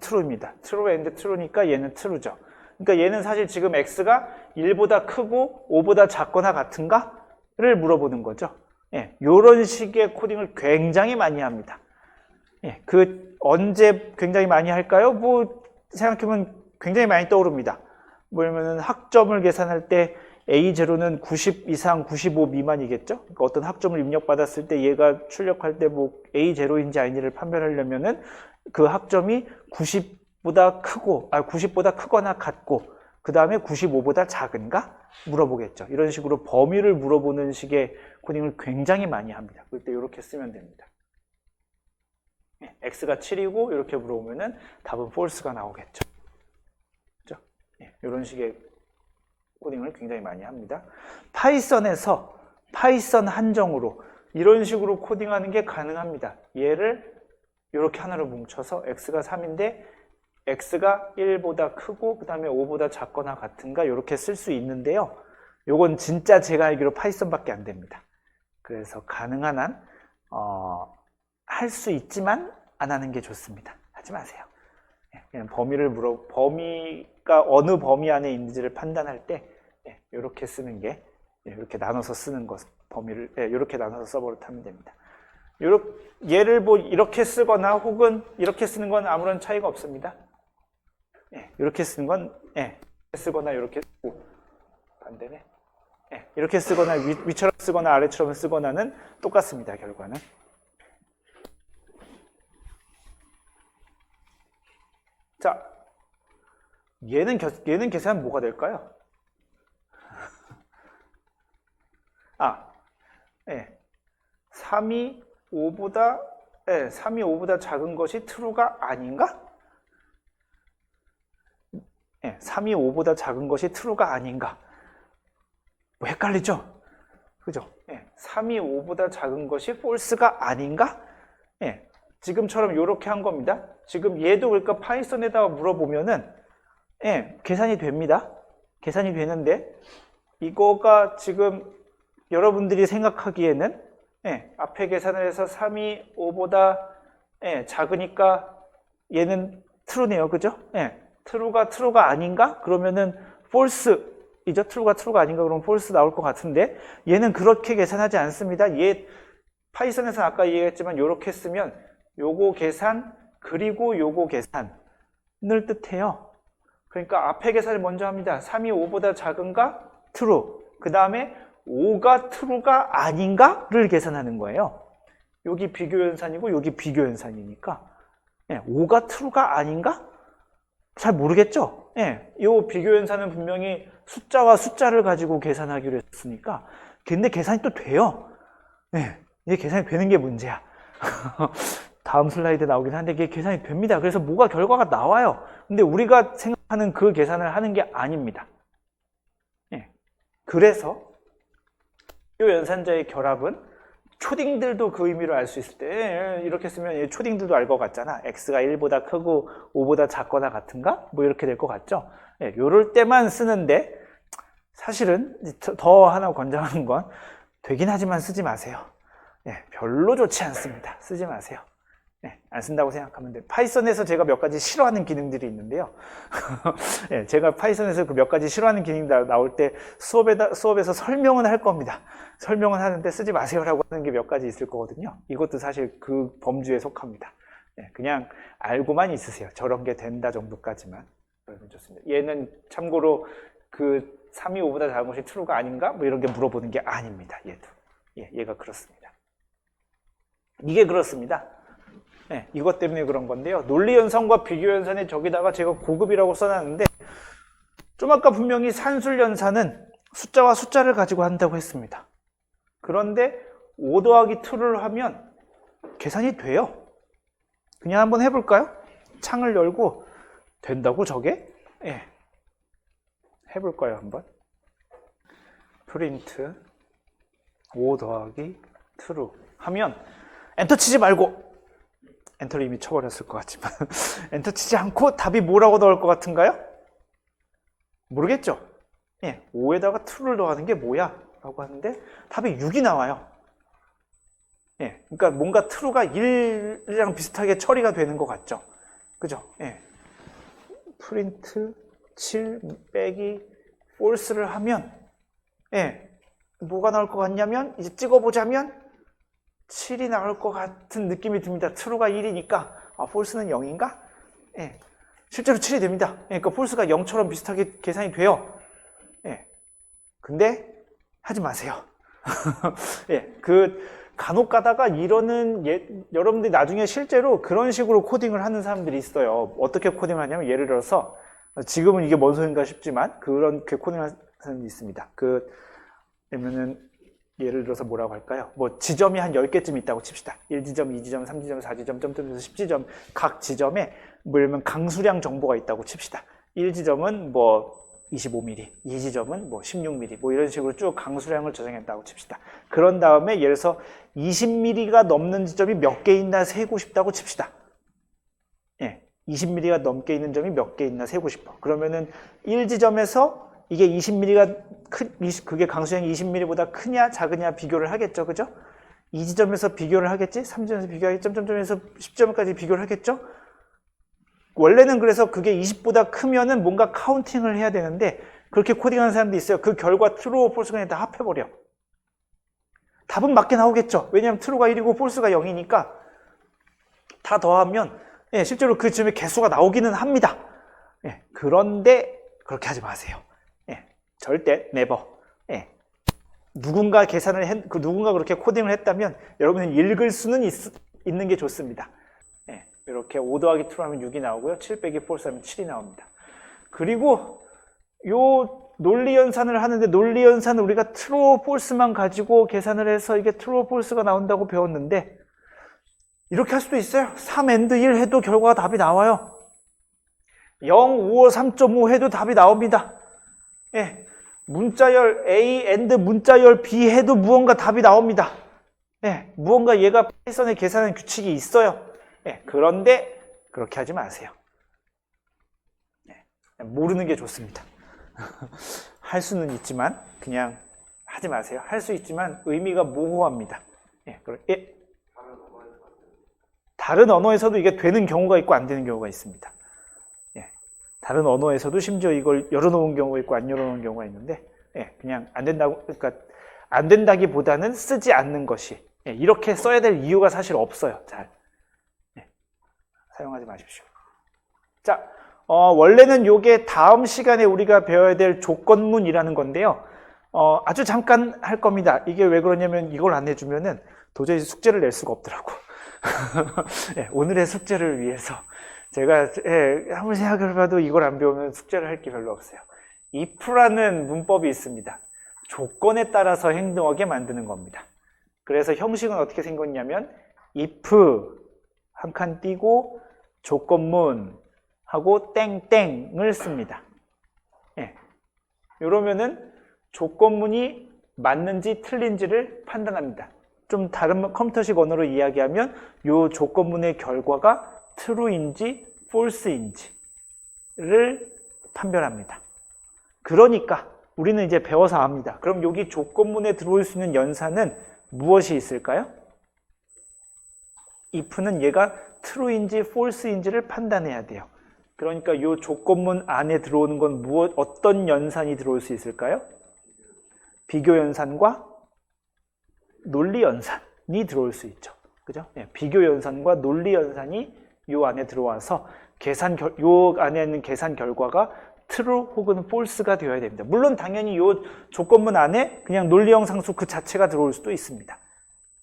true입니다. true and true니까 얘는 true죠. 그러니까 얘는 사실 지금 x가 1보다 크고 5보다 작거나 같은가? 를 물어보는 거죠. 이런 식의 코딩을 굉장히 많이 합니다. 언제 굉장히 많이 할까요? 생각해보면 굉장히 많이 떠오릅니다. 뭐냐면은 학점을 계산할 때 A0는 90 이상 95 미만이겠죠? 그러니까 어떤 학점을 입력받았을 때 얘가 출력할 때 A0인지 아닌지를 판별하려면은 그 학점이 90보다 크고, 90보다 크거나 같고, 그 다음에 95보다 작은가? 물어보겠죠. 이런 식으로 범위를 물어보는 식의 코딩을 굉장히 많이 합니다. 그럴 때 이렇게 쓰면 됩니다. x가 7이고 이렇게 물어보면은 답은 false가 나오겠죠. 그렇죠? 이런 식의 코딩을 굉장히 많이 합니다. 파이썬에서 파이썬 한정으로 이런 식으로 코딩하는 게 가능합니다. 얘를 이렇게 하나로 뭉쳐서 x가 3인데 x가 1보다 크고 그 다음에 5보다 작거나 같은가 이렇게 쓸 수 있는데요. 요건 진짜 제가 알기로 파이썬밖에 안 됩니다. 그래서 가능한 한 할 수 있지만 안 하는 게 좋습니다. 하지 마세요. 그냥 범위가 어느 범위 안에 있는지를 판단할 때 이렇게 쓰는 게 이렇게 나눠서 쓰는 것 범위를 이렇게 나눠서 써버릇하면 됩니다. 얘를 이렇게 쓰거나 혹은 이렇게 쓰는 건 아무런 차이가 없습니다. 이렇게 쓰는 건 쓰거나 이렇게 쓰고 반대네. 이렇게 쓰거나 위처럼 쓰거나 아래처럼 쓰거나는 똑같습니다. 결과는. 자, 얘는 계산은 뭐가 될까요? 3이 5보다 작은 것이 true가 아닌가? 3이 5보다 작은 것이 true가 아닌가? 헷갈리죠? 그죠? 3이 5보다 작은 것이 false가 아닌가? 지금처럼 이렇게 한 겁니다. 지금 얘도 그러니까 파이썬에다가 물어보면은 계산이 됩니다. 계산이 되는데 이거가 지금 여러분들이 생각하기에는 앞에 계산을 해서 3이 5보다 작으니까 얘는 true네요. 그죠? true가 아닌가? 그러면은 false이죠. true가 아닌가? 그러면 false 나올 것 같은데 얘는 그렇게 계산하지 않습니다. 얘 파이썬에서 아까 얘기했지만 이렇게 쓰면 요거 계산 그리고 요거 계산을 뜻해요. 그러니까 앞에 계산을 먼저 합니다. 3이 5보다 작은가? true. 그 다음에 5가 true가 아닌가를 계산하는 거예요. 여기 비교 연산이고 여기 비교 연산이니까 5가 true가 아닌가? 잘 모르겠죠? 이 비교 연산은 분명히 숫자와 숫자를 가지고 계산하기로 했으니까 근데 계산이 또 돼요. 이게 계산이 되는 게 문제야. 다음 슬라이드 나오긴 한데 이게 계산이 됩니다. 그래서 뭐가 결과가 나와요. 근데 우리가 생각하는 그 계산을 하는 게 아닙니다. 그래서 이 연산자의 결합은 초딩들도 그 의미를 알 수 있을 때 이렇게 쓰면 초딩들도 알 것 같잖아. x가 1보다 크고 5보다 작거나 같은가? 이렇게 될 것 같죠? 이럴 때만 쓰는데 사실은 더 하나 권장하는 건 되긴 하지만 쓰지 마세요. 별로 좋지 않습니다. 쓰지 마세요. 네, 안 쓴다고 생각하면 돼요. 파이썬에서 제가 몇 가지 싫어하는 기능들이 있는데요. 네, 제가 파이썬에서 그 몇 가지 싫어하는 기능 나올 때 수업에서 설명은 할 겁니다. 설명은 하는데 쓰지 마세요라고 하는 게 몇 가지 있을 거거든요. 이것도 사실 그 범주에 속합니다. 네, 그냥 알고만 있으세요. 저런 게 된다 정도까지만. 그러면 좋습니다. 얘는 참고로 그 325보다 작은 것이 true가 아닌가? 뭐 이런 게 물어보는 게 아닙니다. 얘도. 예, 얘가 그렇습니다. 이게 그렇습니다. 네, 이것 때문에 그런 건데요. 논리연산과 비교연산에 저기다가 제가 고급이라고 써놨는데 좀 아까 분명히 산술연산은 숫자와 숫자를 가지고 한다고 했습니다. 그런데 5 더하기 2를 하면 계산이 돼요. 그냥 한번 해볼까요? 창을 열고 된다고 저게? 예. 해볼까요 한번? 프린트 5 더하기 true 하면 엔터 치지 말고 엔터를 이미 쳐버렸을 것 같지만 엔터 치지 않고 답이 뭐라고 나올 것 같은가요? 모르겠죠? 예, 5에다가 true를 더하는 게 뭐야? 라고 하는데 답이 6이 나와요. 예, 그러니까 뭔가 true가 1이랑 비슷하게 처리가 되는 것 같죠? 그죠? 예. 프린트 7 빼기 false를 하면 예, 뭐가 나올 것 같냐면 이제 찍어보자면 7이 나올 것 같은 느낌이 듭니다. true가 1이니까 false는 0인가? 예, 실제로 7이 됩니다. 예, 그러니까 false가 0처럼 비슷하게 계산이 돼요. 예, 근데 하지 마세요. 예, 간혹 가다가 이러는 여러분들이 나중에 실제로 그런 식으로 코딩을 하는 사람들이 있어요. 어떻게 코딩을 하냐면 예를 들어서 지금은 이게 뭔 소린가 싶지만 그렇게 코딩을 하는 사람이 있습니다. 그러면은 예를 들어서 뭐라고 할까요? 뭐 지점이 한 10개쯤 있다고 칩시다. 1지점, 2지점, 3지점, 4지점, 점점에서 10지점 각 지점에 뭐 예를 들면 강수량 정보가 있다고 칩시다. 1지점은 뭐 25mm, 2지점은 뭐 16mm 뭐 이런 식으로 쭉 강수량을 저장했다고 칩시다. 그런 다음에 예를 들어서 20mm가 넘는 지점이 몇 개 있나 세고 싶다고 칩시다. 예, 20mm가 넘게 있는 점이 몇 개 있나 세고 싶어. 그러면은 1지점에서 이게 20mm가 그게 강수량이 20mm보다 크냐 작으냐 비교를 하겠죠. 그죠? 2지점에서 비교를 하겠지? 3지점에서 비교하겠지? 점점점에서 10점까지 비교를 하겠죠? 원래는 그래서 그게 20보다 크면은 뭔가 카운팅을 해야 되는데 그렇게 코딩하는 사람도 있어요. 그 결과 true와 false가 그냥 다 합해버려. 답은 맞게 나오겠죠. 왜냐하면 true가 1이고 false가 0이니까 다 더하면 예, 실제로 그 지점의 개수가 나오기는 합니다. 예, 그런데 그렇게 하지 마세요. 예, 절대 never. 예, 누군가 누군가 그렇게 코딩을 했다면 여러분은 읽을 수는 있는 게 좋습니다. 이렇게 5 더하기 2 하면 6이 나오고요. 7 빼기 false 하면 7이 나옵니다. 그리고 요 논리연산을 하는데 논리연산은 우리가 true, false만 가지고 계산을 해서 이게 true, false가 나온다고 배웠는데 이렇게 할 수도 있어요. 3 and 1 해도 결과가 답이 나와요. 0, 5, 3.5 해도 답이 나옵니다. 예, 문자열 A and 문자열 B 해도 무언가 답이 나옵니다. 예, 무언가 얘가 파이썬에 계산하는 규칙이 있어요. 예, 그런데 그렇게 하지 마세요. 예, 모르는 게 좋습니다. 할 수는 있지만 그냥 하지 마세요. 할 수 있지만 의미가 모호합니다. 예, 다른 언어에서도 이게 되는 경우가 있고 안 되는 경우가 있습니다. 예, 다른 언어에서도 심지어 이걸 열어놓은 경우가 있고 안 열어놓은 경우가 있는데 예, 그냥 안 된다고, 그러니까 안 된다기보다는 쓰지 않는 것이 예, 이렇게 써야 될 이유가 사실 없어요. 잘. 사용하지 마십시오. 자, 원래는 요게 다음 시간에 우리가 배워야 될 조건문이라는 건데요. 아주 잠깐 할 겁니다. 이게 왜 그러냐면 이걸 안 해주면은 도저히 숙제를 낼 수가 없더라고. 예, 오늘의 숙제를 위해서 제가 아무리 생각을 해봐도 이걸 안 배우면 숙제를 할 게 별로 없어요. if라는 문법이 있습니다. 조건에 따라서 행동하게 만드는 겁니다. 그래서 형식은 어떻게 생겼냐면 if 한 칸 띄고 조건문 하고 땡땡을 씁니다. 예. 이러면은 조건문이 맞는지 틀린지를 판단합니다. 좀 다른 컴퓨터식 언어로 이야기하면 이 조건문의 결과가 true인지 false인지를 판별합니다. 그러니까 우리는 이제 배워서 압니다. 그럼 여기 조건문에 들어올 수 있는 연산은 무엇이 있을까요? if는 얘가 true인지 false인지를 판단해야 돼요. 그러니까 이 조건문 안에 들어오는 건 어떤 연산이 들어올 수 있을까요? 비교 연산과 논리 연산이 들어올 수 있죠. 그죠? 네, 비교 연산과 논리 연산이 이 안에 들어와서 요 안에 있는 계산 결과가 true 혹은 false가 되어야 됩니다. 물론 당연히 이 조건문 안에 그냥 논리형 상수 그 자체가 들어올 수도 있습니다.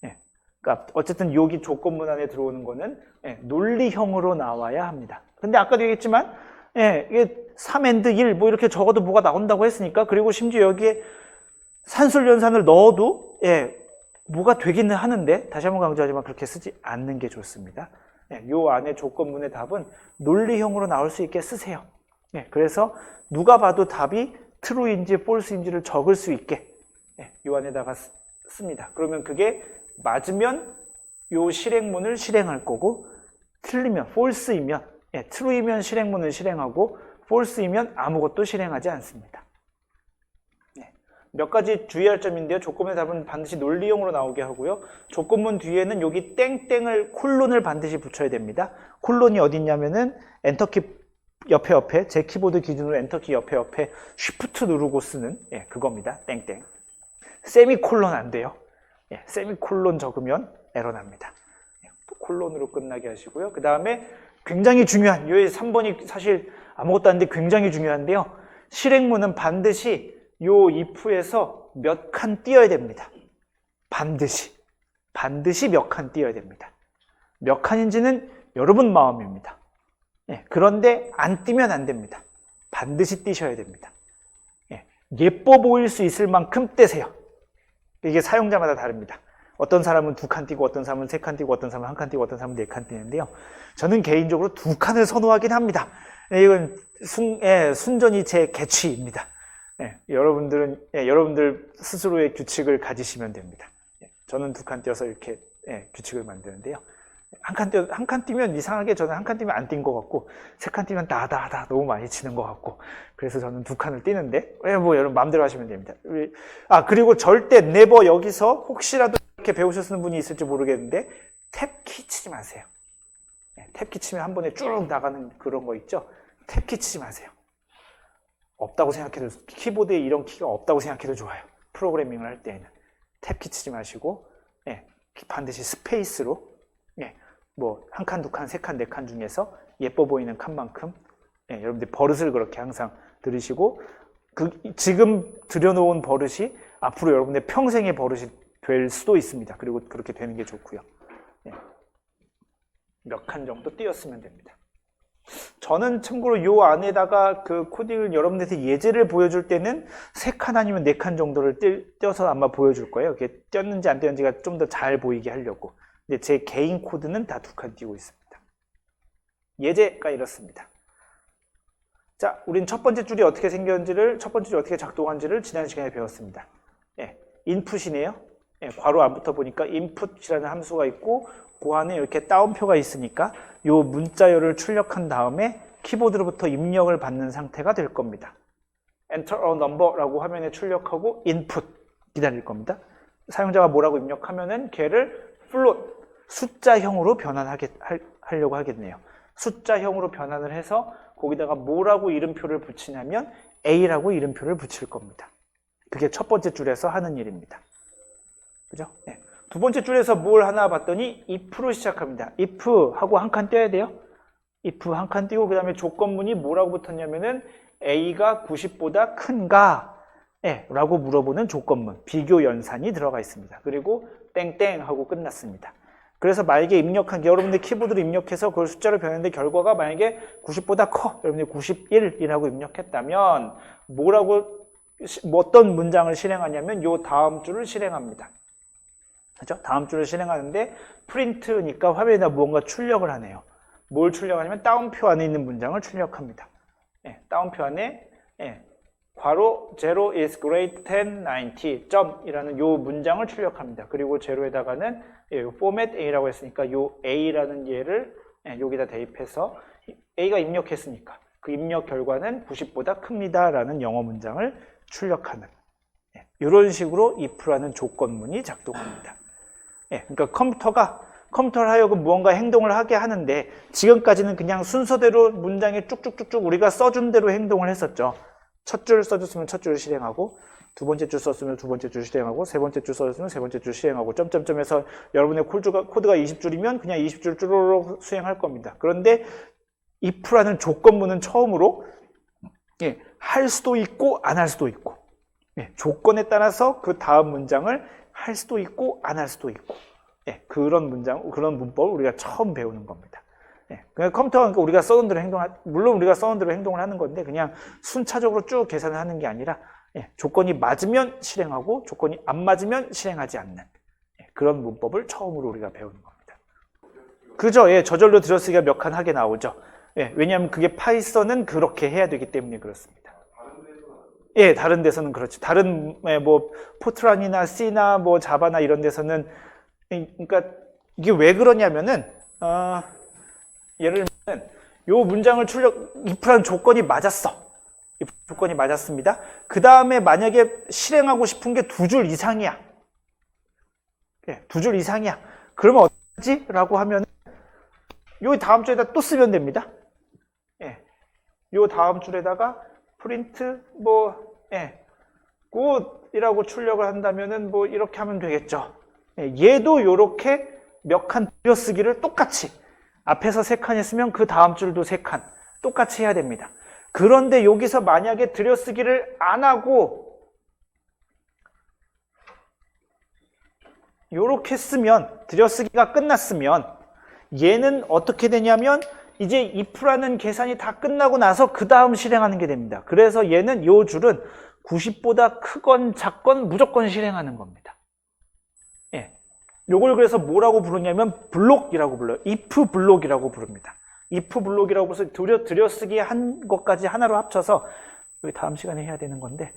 예, 그러니까 어쨌든 여기 조건문 안에 들어오는 거는 논리형으로 나와야 합니다. 근데 아까도 얘기했지만 이게 3 and 1 뭐 이렇게 적어도 뭐가 나온다고 했으니까, 그리고 심지어 여기에 산술 연산을 넣어도 뭐가 되기는 하는데, 다시 한번 강조하지만 그렇게 쓰지 않는 게 좋습니다. 요 안에 조건문의 답은 논리형으로 나올 수 있게 쓰세요. 그래서 누가 봐도 답이 true인지 false인지를 적을 수 있게 요 안에다가 씁니다. 그러면 그게 맞으면 요 실행문을 실행할 거고, 틀리면 false이면 true이면 실행문을 실행하고 false이면 아무것도 실행하지 않습니다. 몇 가지 주의할 점인데요. 조건문의 답은 반드시 논리형으로 나오게 하고요. 조건문 뒤에는 여기 땡땡을 콜론을 반드시 붙여야 됩니다. 콜론이 어디 있냐면은 엔터키 옆에 제 키보드 기준으로 엔터키 옆에 쉬프트 누르고 쓰는 그겁니다. 땡땡. 세미콜론 안 돼요. 세미콜론 적으면 에러 납니다. 콜론으로 끝나게 하시고요. 그 다음에 굉장히 중요한, 요 3번이 사실 아무것도 아닌데 굉장히 중요한데요. 실행문은 반드시 요 if에서 몇 칸 띄어야 됩니다. 반드시 몇 칸 띄어야 됩니다. 몇 칸인지는 여러분 마음입니다. 그런데 안 띄면 안 됩니다. 반드시 띄셔야 됩니다. 예뻐 보일 수 있을 만큼 떼세요. 이게 사용자마다 다릅니다. 어떤 사람은 2칸 띄고, 어떤 사람은 3칸 띄고, 어떤 사람은 1칸 띄고, 어떤 사람은 4칸 띄는데요. 저는 개인적으로 2칸을 선호하긴 합니다. 이건 순전히 제 개취입니다. 여러분들 스스로의 규칙을 가지시면 됩니다. 저는 2칸 띄어서 이렇게 규칙을 만드는데요. 한 칸 띄면 이상하게 저는 1칸 띄면 안 띈 것 같고, 3칸 띄면 다다다 너무 많이 치는 것 같고, 그래서 저는 2칸을 띄는데, 뭐 여러분 마음대로 하시면 됩니다. 그리고 절대 네버 여기서 혹시라도 이렇게 배우셨는 분이 있을지 모르겠는데 탭키 치지 마세요. 탭키 치면 한 번에 쭉 나가는 그런 거 있죠? 탭키 치지 마세요. 없다고 생각해도, 키보드에 이런 키가 없다고 생각해도 좋아요. 프로그래밍을 할 때에는 탭키 치지 마시고 반드시 스페이스로 뭐 1칸, 2칸, 3칸, 4칸 중에서 예뻐 보이는 칸만큼 여러분들 버릇을 그렇게 항상 들으시고, 지금 들여놓은 버릇이 앞으로 여러분의 평생의 버릇이 될 수도 있습니다. 그리고 그렇게 되는 게 좋고요. 몇 칸 정도 띄었으면 됩니다. 저는 참고로 요 안에다가 그 코딩을 여러분들한테 예제를 보여줄 때는 3칸 아니면 4칸 정도를 띄어서 아마 보여줄 거예요. 그게 띄었는지 안 띄었는지가 좀 더 잘 보이게 하려고. 근데 제 개인 코드는 다 2칸 띄고 있습니다. 예제가 이렇습니다. 자, 우린 첫 번째 줄이 어떻게 생겼는지를, 첫 번째 줄이 어떻게 작동한지를 지난 시간에 배웠습니다. 인풋이네요. 괄호 안부터 보니까 input이라는 함수가 있고, 그 안에 이렇게 따옴표가 있으니까 요 문자열을 출력한 다음에 키보드로부터 입력을 받는 상태가 될 겁니다. Enter a number라고 화면에 출력하고 input 기다릴 겁니다. 사용자가 뭐라고 입력하면은 걔를 float, 숫자형으로 변환하려고 하겠네요. 숫자형으로 변환을 해서 거기다가 뭐라고 이름표를 붙이냐면 A라고 이름표를 붙일 겁니다. 그게 첫 번째 줄에서 하는 일입니다. 그죠? 두 번째 줄에서 뭘 하나 봤더니 if로 시작합니다. if 하고 한 칸 띄어야 돼요. if 한 칸 띄고, 그 다음에 조건문이 뭐라고 붙었냐면은 A가 90보다 큰가? 라고 물어보는 조건문, 비교 연산이 들어가 있습니다. 그리고 땡땡 하고 끝났습니다. 그래서 만약에 입력한, 여러분들 키보드로 입력해서 그걸 숫자로 변했는데 결과가 만약에 90보다 커, 여러분들이 91이라고 입력했다면 어떤 문장을 실행하냐면 요 다음 줄을 실행합니다. 그죠? 다음 줄을 실행하는데 프린트니까 화면에다 무언가 출력을 하네요. 뭘 출력하냐면 따옴표 안에 있는 문장을 출력합니다. 따옴표 안에 괄호 0 is greater than 90 점이라는 요 문장을 출력합니다. 그리고 제로에다가는 format A라고 했으니까 요 A라는 얘를 여기다 대입해서 A가 입력했으니까 그 입력 결과는 90보다 큽니다 라는 영어 문장을 출력하는, 이런 식으로 if라는 조건문이 작동합니다. 그러니까 컴퓨터를 하여금 무언가 행동을 하게 하는데 지금까지는 그냥 순서대로 문장에 쭉쭉쭉쭉 우리가 써준 대로 행동을 했었죠. 첫 줄 써줬으면 첫 줄을 실행하고 두 번째 줄 썼으면 두 번째 줄 실행하고 세 번째 줄 써줬으면 세 번째 줄 실행하고 점점점에서 여러분의 코드가 20줄이면 그냥 20줄 쭈루룩 수행할 겁니다. 그런데 if라는 조건문은 처음으로 할 수도 있고 안 할 수도 있고 조건에 따라서 그 다음 문장을 할 수도 있고 안 할 수도 있고 그런 문법을 우리가 처음 배우는 겁니다. 컴퓨터가 우리가 써온 대로 물론 우리가 써온 대로 행동을 하는 건데 그냥 순차적으로 쭉 계산을 하는 게 아니라 조건이 맞으면 실행하고 조건이 안 맞으면 실행하지 않는 그런 문법을 처음으로 우리가 배우는 겁니다. 그죠? 저절로 들여쓰기가 몇 칸 하게 나오죠. 왜냐하면 그게 파이썬은 그렇게 해야 되기 때문에 그렇습니다. 다른 데서는 그렇죠. 다른 뭐 포트란이나 C나 뭐 자바나 이런 데서는 그러니까 이게 왜 그러냐면은 예를 들면 요 문장을 if라는 조건이 맞았어. 조건이 맞았습니다. 그 다음에 만약에 실행하고 싶은 게 두 줄 이상이야. 두 줄 이상이야. 그러면 어떡하지? 라고 하면 요 다음 줄에다 또 쓰면 됩니다. 요 다음 줄에다가 프린트 굿이라고 출력을 한다면은 뭐 이렇게 하면 되겠죠. 얘도 요렇게 몇 칸 들여쓰기를 똑같이 앞에서 3칸 했으면 그 다음 줄도 3칸 똑같이 해야 됩니다. 그런데 여기서 만약에 들여쓰기를 안 하고 요렇게 쓰면 들여쓰기가 끝났으면 얘는 어떻게 되냐면 이제 if라는 계산이 다 끝나고 나서 그 다음 실행하는 게 됩니다. 그래서 얘는 요 줄은 90보다 크건 작건 무조건 실행하는 겁니다. 요걸 그래서 뭐라고 부르냐면 블록이라고 불러요. if 블록이라고 부릅니다. if 블록이라고 해서 들여쓰기 한 것까지 하나로 합쳐서 다음 시간에 해야 되는 건데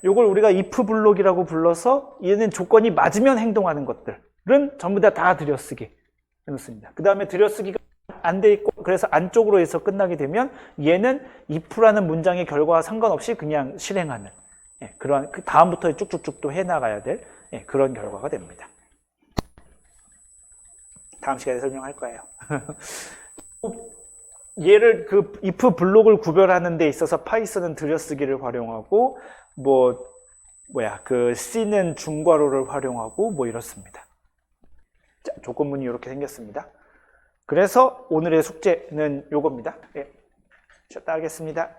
요걸 우리가 if 블록이라고 불러서 얘는 조건이 맞으면 행동하는 것들은 전부 다 들여쓰기 해놓습니다. 그 다음에 들여쓰기가 안 돼 있고 그래서 안쪽으로 해서 끝나게 되면 얘는 if라는 문장의 결과와 상관없이 그냥 실행하는 그러한 그 다음부터 쭉쭉쭉 또 해나가야 될 그런 결과가 됩니다. 다음 시간에 설명할 거예요. 얘를 그 if 블록을 구별하는 데 있어서 파이썬은 들여쓰기를 활용하고 그 C는 중괄호를 활용하고 뭐 이렇습니다. 자, 조건문이 이렇게 생겼습니다. 그래서 오늘의 숙제는 요겁니다. 쉬었다 하겠습니다.